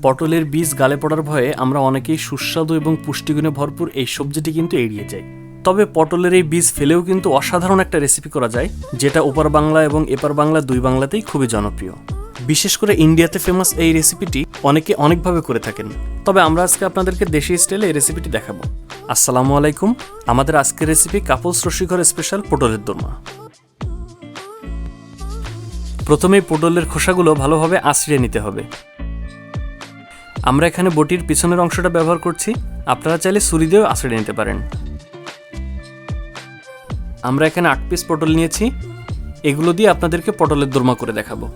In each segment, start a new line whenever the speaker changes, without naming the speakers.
পটলের বীজ গালে পড়ার ভয়ে আমরা অনেকেই সুস্বাদু এবং পুষ্টিগুণে ভরপুর এই সবজিটি কিন্তু এড়িয়ে যাই। তবে পটলের এই বীজ ফেলেও কিন্তু অসাধারণ একটা রেসিপি করা যায়, যেটা ওপার বাংলা এবং এপার বাংলা দুই বাংলাতেই খুবই জনপ্রিয়। বিশেষ করে ইন্ডিয়াতে ফেমাস এই রেসিপিটি অনেকে অনেকভাবে করে থাকেন, তবে আমরা আজকে আপনাদেরকে দেশি স্টাইলে এই রেসিপিটি দেখাবো। আসসালামু আলাইকুম। আমাদের আজকের রেসিপি কাপলস রসিকর স্পেশাল পটলের দোরমা। প্রথমেই পটলের খোসাগুলো ভালোভাবে আঁচড়িয়ে নিতে হবে। আমরা এখানে বটির পিছনের অংশটা ব্যবহার করছি, আপনারা চাইলে ছুরি দিয়েও আঁচড়িয়ে নিতে পারেন। আমরা এখানে 8 পিস পটল নিয়েছি, এগুলো দিয়ে আপনাদেরকে পটলের দোরমা করে দেখাবো।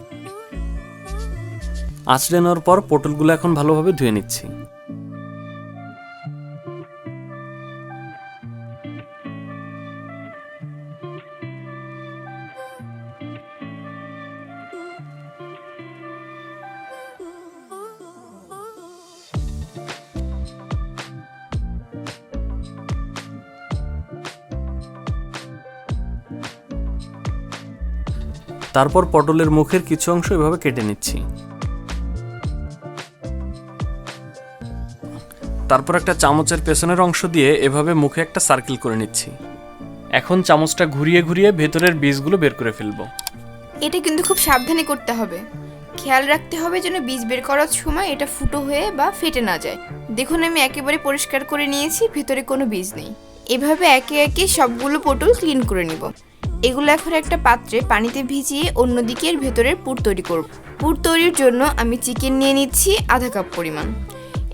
আঁচড়ে নেওয়ার পর পটলগুলো এখন ভালোভাবে ধুয়ে নিচ্ছি। তারপর পটলের মুখের কিছু অংশ এভাবে কেটে নিচ্ছি। তারপর একটা চামচের পেছনের অংশ দিয়ে এভাবে মুখে একটা সার্কেল করে নিচ্ছি। এখন চামচটা ঘুরিয়ে ঘুরিয়ে ভেতরের বীজগুলো বের করে ফেলবো।
এটা কিন্তু খুব সাবধানে করতে হবে, খেয়াল রাখতে হবে যেন বীজ বের করার সময় এটা ফুটো হয়ে বা ফেটে না যায়। দেখুন আমি একেবারে পরিষ্কার করে নিয়েছি, ভেতরে কোনো বীজ নেই। এভাবে একে একে সবগুলো পটল ক্লিন করে নিব। এগুলো এখন একটা পাত্রে পানিতে ভিজিয়ে অন্যদিকের ভেতরের পুর তৈরি করব। পুর তৈরির জন্য আমি চিকেন নিয়ে নিচ্ছি আধা কাপ পরিমাণ।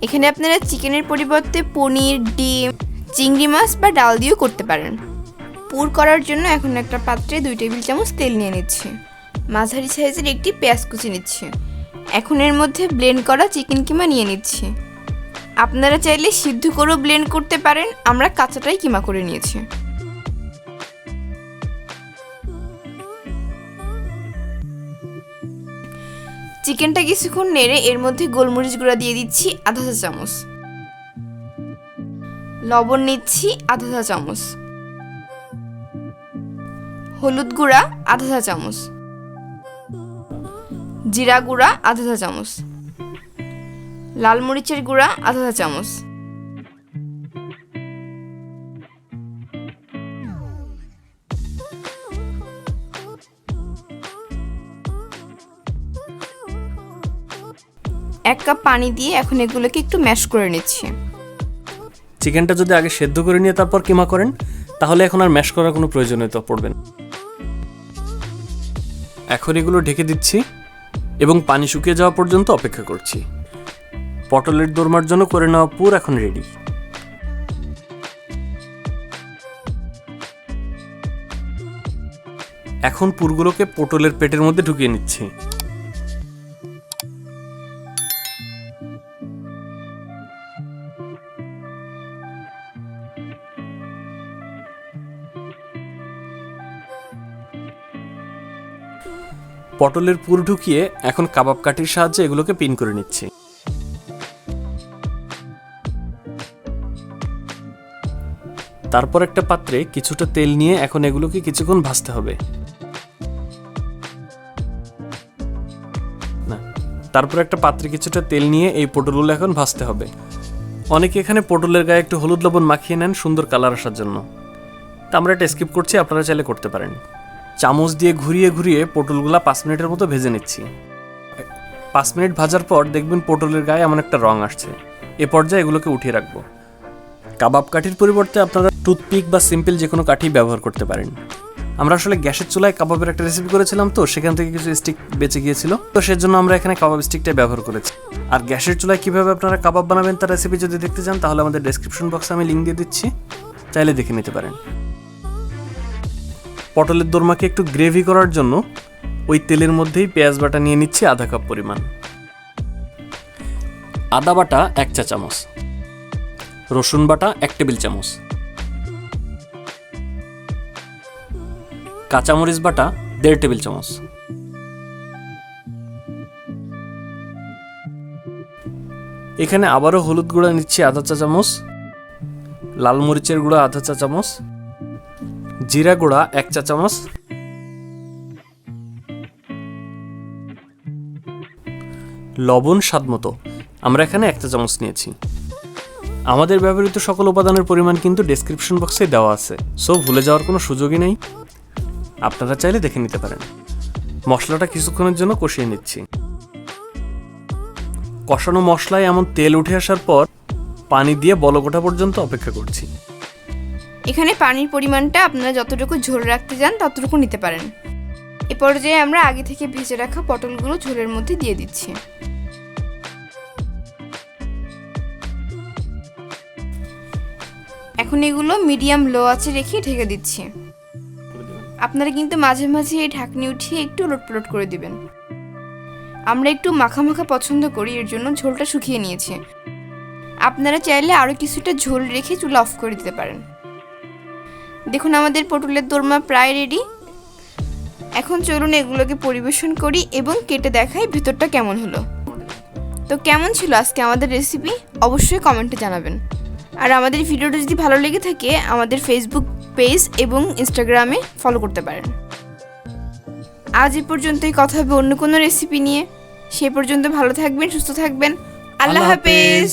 এখানে আপনারা চিকেনের পরিবর্তে পনির, ডিম, চিংড়ি মাছ বা ডাল দিয়েও করতে পারেন। পুর করার জন্য এখন একটা পাত্রে 2 টেবিল চামচ তেল নিয়ে নিচ্ছি। মাঝারি সাইজের একটি পেঁয়াজ কুচি নিচ্ছি। এখন এর মধ্যে ব্লেন্ড করা চিকেন কিমা নিয়ে নিচ্ছি। আপনারা চাইলে সিদ্ধ করেও ব্লেন্ড করতে পারেন, আমরা কাঁচাটাই কিমা করে নিয়েছি। চিকেনটা কিছুক্ষণ নেড়ে এর মধ্যে গোলমরিচ গুঁড়া দিয়ে দিচ্ছি আধা চা চামচ, লবণ নিচ্ছি আধা চা চামচ, হলুদ গুঁড়া আধা চা চামচ, জিরা গুঁড়া আধা চা চামচ, লাল মরিচের গুঁড়া আধা চা চামচ, এক কাপ পানি দিয়ে এখন এগুলোকে একটু ম্যাশ করে নিচ্ছি।
চিকেনটা যদি আগে সেদ্ধ করে নিয়ে তারপর কিমা করেন, তাহলে এখন আর ম্যাশ করার কোনো প্রয়োজনীয়তা পড়বে না। এখন এগুলো ঢেকে দিচ্ছি এবং পানি শুকিয়ে যাওয়া পর্যন্ত অপেক্ষা করছি। পটলের দোরমার জন্য করে নেওয়া পুর এখন রেডি। এখন পুরগুলোকে পটলের পেটের মধ্যে ঢুকিয়ে নিচ্ছি। পটলের পুর ঢুকিয়ে এখন কাবাব কাঠির সাহায্যে এগুলোকে পিন করে নিচ্ছি। তারপর একটা পাত্রে কিছুটা তেল নিয়ে এখন এগুলোকে কিছুক্ষণ ভাজতে হবে। তারপর একটা পাত্রে কিছুটা তেল নিয়ে এই পটলগুলো এখন ভাজতে হবে। অনেকে এখানে পটলের গায়ে একটু হলুদ লবণ মাখিয়ে নেন সুন্দর কালার আসার জন্য, তা আমরা এটা স্কিপ করছি, আপনারা চাইলে করতে পারেন। চামচ দিয়ে ঘুরিয়ে ঘুরিয়ে পটলগুলা 5 মিনিটের মতো ভেজে নিচ্ছি। 5 মিনিট ভাজার পর দেখবেন পটলের গায়ে এমন একটা রং আসছে। এ পর্যায়ে এগুলোকে উঠিয়ে রাখবো। কাবাব কাঠির পরিবর্তে আপনারা টুথপিক বা সিম্পল যে কোনো কাঠি ব্যবহার করতে পারেন। আমরা আসলে গ্যাসের চুলায় কাবাবের একটা রেসিপি করেছিলাম, তো সেখান থেকে কিছু স্টিক বেঁচে গিয়েছিল, তো সেজন্য আমরা এখানে কাবাব স্টিকটাই ব্যবহার করেছি। আর গ্যাসের চুলায় কীভাবে আপনারা কাবাব বানাবেন তার রেসিপি যদি দেখতে চান, তাহলে আমাদের ডেসক্রিপশন বক্সে আমি লিঙ্ক দিয়ে দিচ্ছি, চাইলে দেখে নিতে পারেন। পটলের দোরমাকে একটু গ্রেভি করার জন্য ওই তেলের মধ্যেই পেঁয়াজ বাটা নিয়ে নিচ্ছি আধা কাপ পরিমাণ, আদা বাটা 1 চা চামচ, রসুন বাটা 1 টেবিল চামচ, কাঁচামরিচ বাটা 1.5 টেবিল চামচ, এখানে আবারও হলুদ গুঁড়া নিচ্ছি আধা চা চামচ, লাল মরিচের গুঁড়া আধা চা চামচ, জিরা গুঁড়া 1 চা চামচ, লবণ স্বাদ মতো। আমরা এখানে 1 চা চামচ নিয়েছি। আমাদের ব্যবহৃত সকল উপাদানের পরিমাণ কিন্তু ডেসক্রিপশন বক্সে দেওয়া আছে, সো ভুলে যাওয়ার কোনো সুযোগই নেই। আপনারা চাইলে দেখে নিতে পারেন। মশলাটা কিছুক্ষণের জন্য কষিয়ে নিচ্ছি। কষানো মশলায় এমন তেল উঠে আসার পর পানি দিয়ে বলক ওঠা পর্যন্ত অপেক্ষা করছি।
এখানে পানির পরিমাণটা আপনারা যতটুকু ঝোল রাখতে চান ততটুকু নিতে পারেন। এ পর্যায়ে আমরা আগে থেকে ভেজে রাখা পটলগুলো ঝোলের মধ্যে দিয়ে দিচ্ছি। এখন এগুলো মিডিয়াম লো আঁচে রেখে ঢেকে দিচ্ছি। আপনারা কিন্তু মাঝে মাঝে এই ঢাকনি উঠিয়ে একটু উলটপালট করে দিবেন। আমরা একটু মাখা মাখা পছন্দ করি, এর জন্য ঝোলটা শুকিয়ে নিয়েছি। আপনারা চাইলে আরও কিছুটা ঝোল রেখে চুলা অফ করে দিতে পারেন। দেখুন আমাদের পটলের দোরমা প্রায় রেডি। এখন চলুন এগুলোকে পরিবেশন করি এবং কেটে দেখাই ভিতরটা কেমন হলো। তো কেমন ছিল আজকে আমাদের রেসিপি অবশ্যই কমেন্টে জানাবেন। আর আমাদের ভিডিওটা যদি ভালো লেগে থাকে আমাদের ফেসবুক পেজ এবং ইনস্টাগ্রামে ফলো করতে পারেন। আজ এ পর্যন্তই, কথা হবে অন্য কোনো রেসিপি নিয়ে। সে পর্যন্ত ভালো থাকবেন, সুস্থ থাকবেন। আল্লাহ হাফেজ।